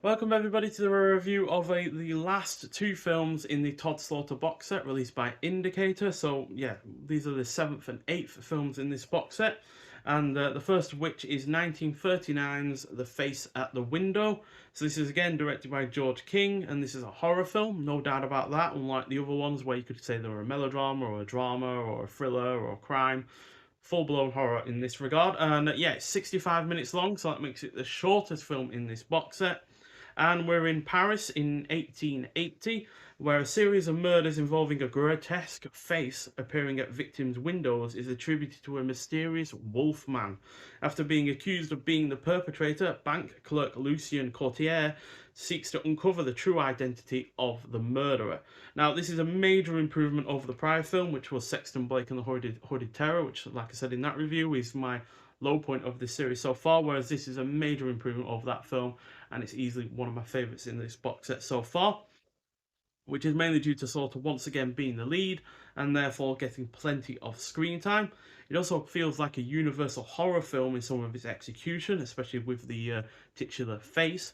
Welcome everybody to the review of the last two films in the Todd Slaughter box set released by Indicator. So yeah, these are the seventh and eighth films in this box set, and the first of which is 1939's The Face at the Window. So this is again directed by George King, and this is a horror film, no doubt about that, unlike the other ones where you could say they were a melodrama or a drama or a thriller or a crime. Full-blown horror in this regard, and yeah, it's 65 minutes long, so that makes it the shortest film in this box set. And we're in Paris in 1880, where a series of murders involving a grotesque face appearing at victims' windows is attributed to a mysterious wolf man. After being accused of being the perpetrator, bank clerk Lucien Courtier seeks to uncover the true identity of the murderer. Now, this is a major improvement over the prior film, which was Sexton Blake and the Hooded Terror, which, like I said in that review, is my low point of this series so far, whereas this is a major improvement over that film, and it's easily one of my favourites in this box set so far, which is mainly due to Slaughter once again being the lead and therefore getting plenty of screen time. It also feels like a universal horror film in some of its execution, especially with the titular face,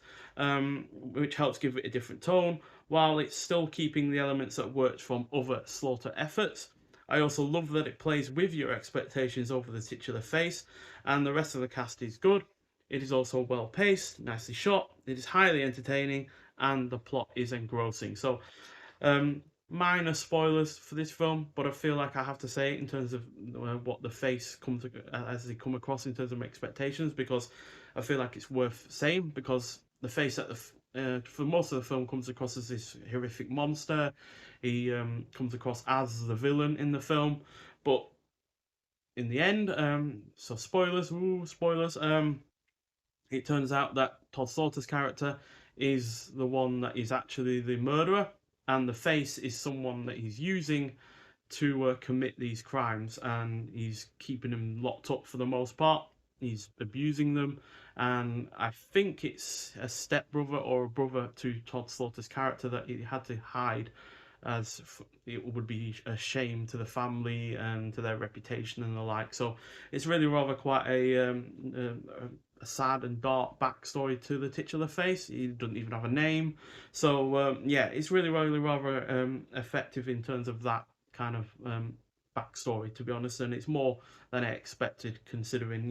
which helps give it a different tone, while it's still keeping the elements that worked from other Slaughter efforts. I also love that it plays with your expectations over the titular face, and the rest of the cast is good. It is also well paced, nicely shot, it is highly entertaining, and the plot is engrossing. So, minor spoilers for this film, but I feel like I have to say it in terms of what the face comes as they come across in terms of my expectations, because I feel like it's worth saying, because the face at the for most of the film comes across as this horrific monster. He comes across as the villain in the film, but in the end, so spoilers, spoilers. It turns out that Todd Slaughter's character is the one that is actually the murderer, and the face is someone that he's using to commit these crimes, and he's keeping them locked up for the most part. He's abusing them, and I think it's a stepbrother or a brother to Todd Slaughter's character that he had to hide, as it would be a shame to the family and to their reputation and the like. So it's really rather quite a sad and dark backstory to the titular face. He doesn't even have a name. So yeah, it's really rather effective in terms of that kind of backstory, to be honest. And it's more than I expected, considering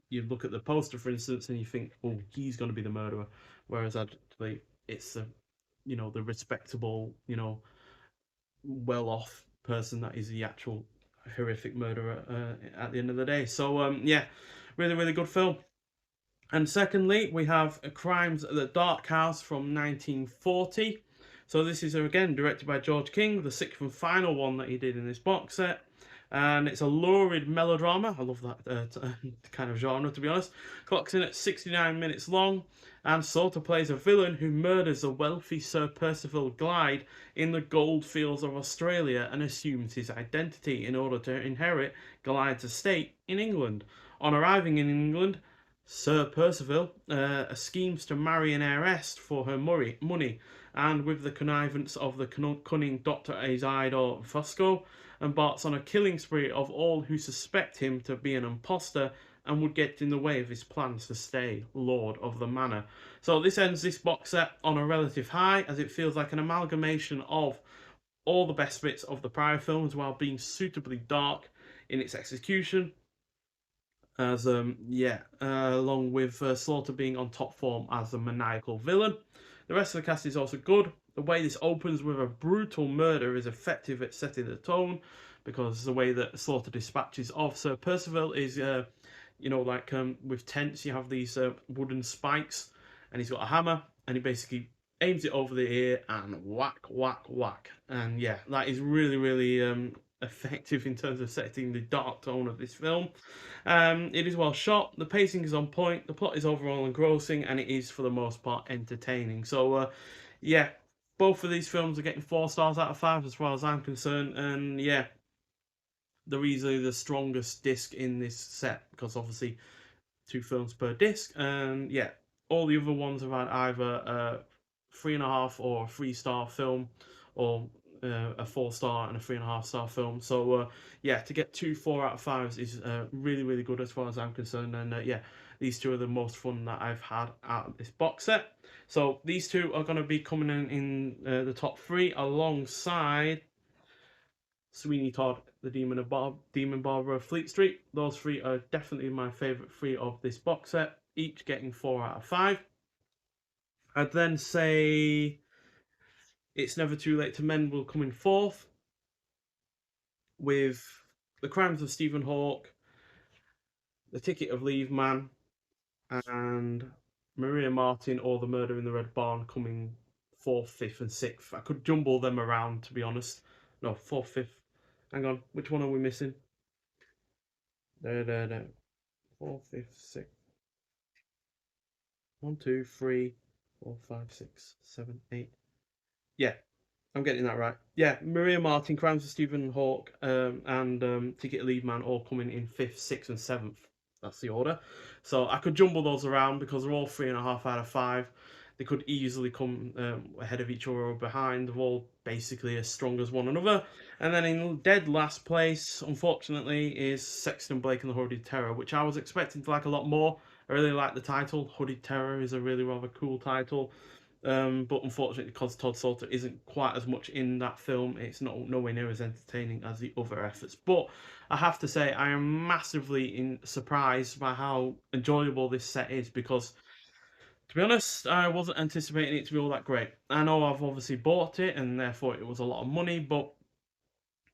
you look at the poster, for instance, and you think, oh, he's going to be the murderer, whereas actually it's the respectable, well-off person that is the actual horrific murderer at the end of the day. So yeah, really good film. And secondly, we have Crimes at the Dark House from 1940. So this is again directed by George King, the sixth and final one that he did in this box set. And it's a lurid melodrama. I love that kind of genre, to be honest. Clocks in at 69 minutes long, and Slaughter plays a villain who murders a wealthy Sir Percival Glyde in the goldfields of Australia and assumes his identity in order to inherit Glyde's estate in England. On arriving in England, Sir Percival schemes to marry an heiress for her money, and with the connivance of the cunning Dr. Isidore Fosco, embarks on a killing spree of all who suspect him to be an impostor and would get in the way of his plans to stay Lord of the Manor. So this ends this box set on a relative high, as it feels like an amalgamation of all the best bits of the prior films while being suitably dark in its execution, as along with Slaughter being on top form as the maniacal villain. The rest of the cast is also good. The way this opens with a brutal murder is effective at setting the tone, because the way that Slaughter dispatches of Sir Percival is, with tents, you have these wooden spikes, and he's got a hammer, and he basically aims it over the ear and whack, whack, whack. And yeah, that is really effective in terms of setting the dark tone of this film. It is well shot, the pacing is on point, the plot is overall engrossing, and it is for the most part entertaining. So yeah, both of these films are getting 4 stars out of 5 as far as I'm concerned, and yeah, they're easily the strongest disc in this set, because obviously 2 films per disc, and yeah, all the other ones have had either a 3.5 or a 3-star film, or a 4-star and a 3.5-star film. So yeah, to get 2 4 out of 5s is really good as far as I'm concerned. And yeah, these two are the most fun that I've had out of this box set. So these two are going to be coming in the top three alongside Sweeney Todd, the Demon Barber of Fleet Street. Those three are definitely my favourite three of this box set, each getting 4 out of 5. I'd then say It's Never Too Late to Mend will come in fourth, with The Crimes of Stephen Hawke, The Ticket of Leave Man, and Maria Martin or The Murder in the Red Barn coming fourth, fifth, and sixth. I could jumble them around, to be honest. No, fourth, fifth. Hang on, which one are we missing? There. Fourth, fifth, sixth. 1, 2, 3, 4, 5, 6, 7, 8. Yeah, I'm getting that right. Yeah, Maria Martin, Crimes of Stephen Hawke, and Ticket to Leave Man all coming in fifth, sixth, and seventh. That's the order. So I could jumble those around because they're all 3.5 out of 5. They could easily come ahead of each other or behind. They're all basically as strong as one another. And then in dead last place, unfortunately, is Sexton Blake and the Hooded Terror, which I was expecting to like a lot more. I really like the title. Hooded Terror is a really rather cool title. But unfortunately, because Todd Salter isn't quite as much in that film, it's not nowhere near as entertaining as the other efforts. But I have to say, I am massively surprised by how enjoyable this set is because, to be honest, I wasn't anticipating it to be all that great. I know I've obviously bought it and therefore it was a lot of money, but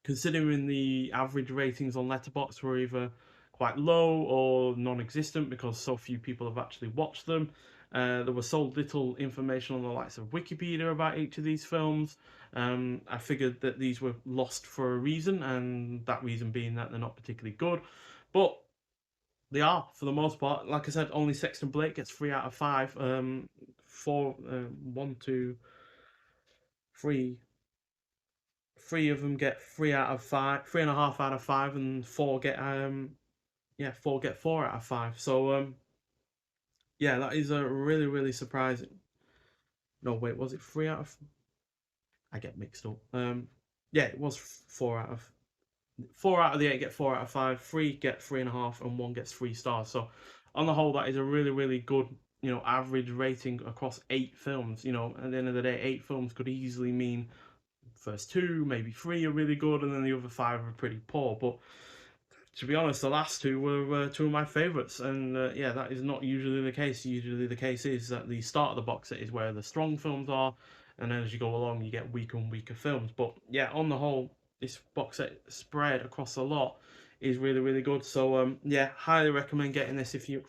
considering the average ratings on Letterboxd were either quite low or non-existent because so few people have actually watched them. There was so little information on the likes of Wikipedia about each of these films. I figured that these were lost for a reason, and that reason being that they're not particularly good. But they are, for the most part. Like I said, only Sexton Blake gets 3 out of 5. Four, 1, 2, 3, three of them get 3 out of 5, 3.5 out of 5, and four get 4 out of 5. So yeah, that is a really surprising. No, wait, was it 3 out of? I get mixed up. Yeah, it was 4 out of 4 out of the 8 get 4 out of 5. 3 get 3.5, and 1 gets 3 stars. So on the whole, that is a really good average rating across 8 films. At the end of the day, 8 films could easily mean first 2, maybe 3 are really good, and then the other 5 are pretty poor. But to be honest, the last 2 were 2 of my favourites, and yeah, that is not usually the case. Usually, the case is that the start of the box set is where the strong films are, and then as you go along, you get weaker and weaker films. But yeah, on the whole, this box set spread across a lot is really good. So yeah, highly recommend getting this if you're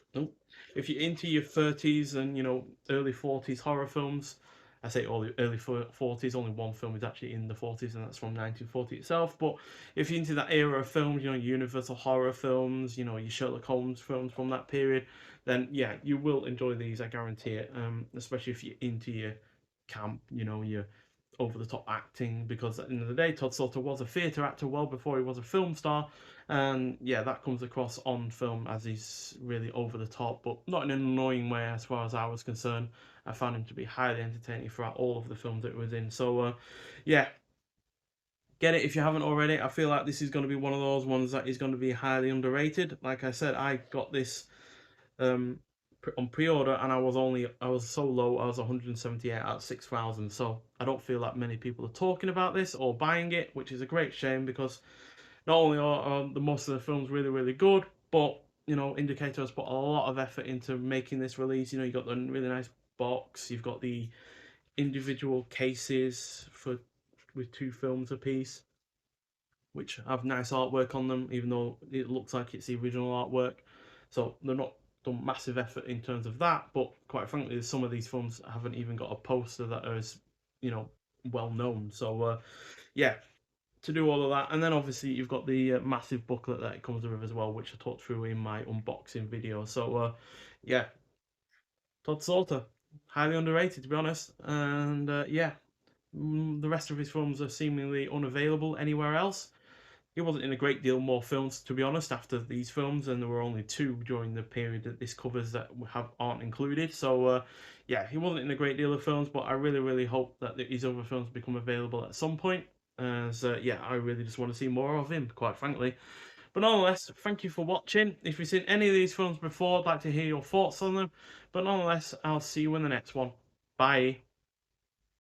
into your 30s and early 40s horror films. I say early 40s. Only one film is actually in the 40s, and that's from 1940 itself. But if you're into that era of films, Universal horror films, your Sherlock Holmes films from that period, then yeah, you will enjoy these. I guarantee it. Especially if you're into your camp, your over the top acting, because at the end of the day, Todd Salter was a theatre actor well before he was a film star, and yeah, that comes across on film as he's really over the top, but not in an annoying way as far as I was concerned. I found him to be highly entertaining throughout all of the films that he was in. So yeah, get it if you haven't already. I feel like this is going to be one of those ones that is going to be highly underrated. Like I said, I got this um, on pre-order, and I was so low. I was 178 out of 6,000. So I don't feel like many people are talking about this or buying it, which is a great shame because not only are the most of the films really good, but Indicator has put a lot of effort into making this release. You got the really nice box. You've got the individual cases with 2 films apiece, which have nice artwork on them, even though it looks like it's the original artwork. So they're not done massive effort in terms of that, but quite frankly, some of these films haven't even got a poster that is, well known. So yeah, to do all of that, and then obviously you've got the massive booklet that it comes with as well, which I talked through in my unboxing video. So yeah, Todd Salter, highly underrated to be honest, and yeah, the rest of his films are seemingly unavailable anywhere else. He wasn't in a great deal more films, to be honest, after these films, and there were only 2 during the period that this covers that aren't included. So, yeah, he wasn't in a great deal of films, but I really hope that his other films become available at some point. As yeah, I really just want to see more of him, quite frankly. But nonetheless, thank you for watching. If you've seen any of these films before, I'd like to hear your thoughts on them. But nonetheless, I'll see you in the next one. Bye.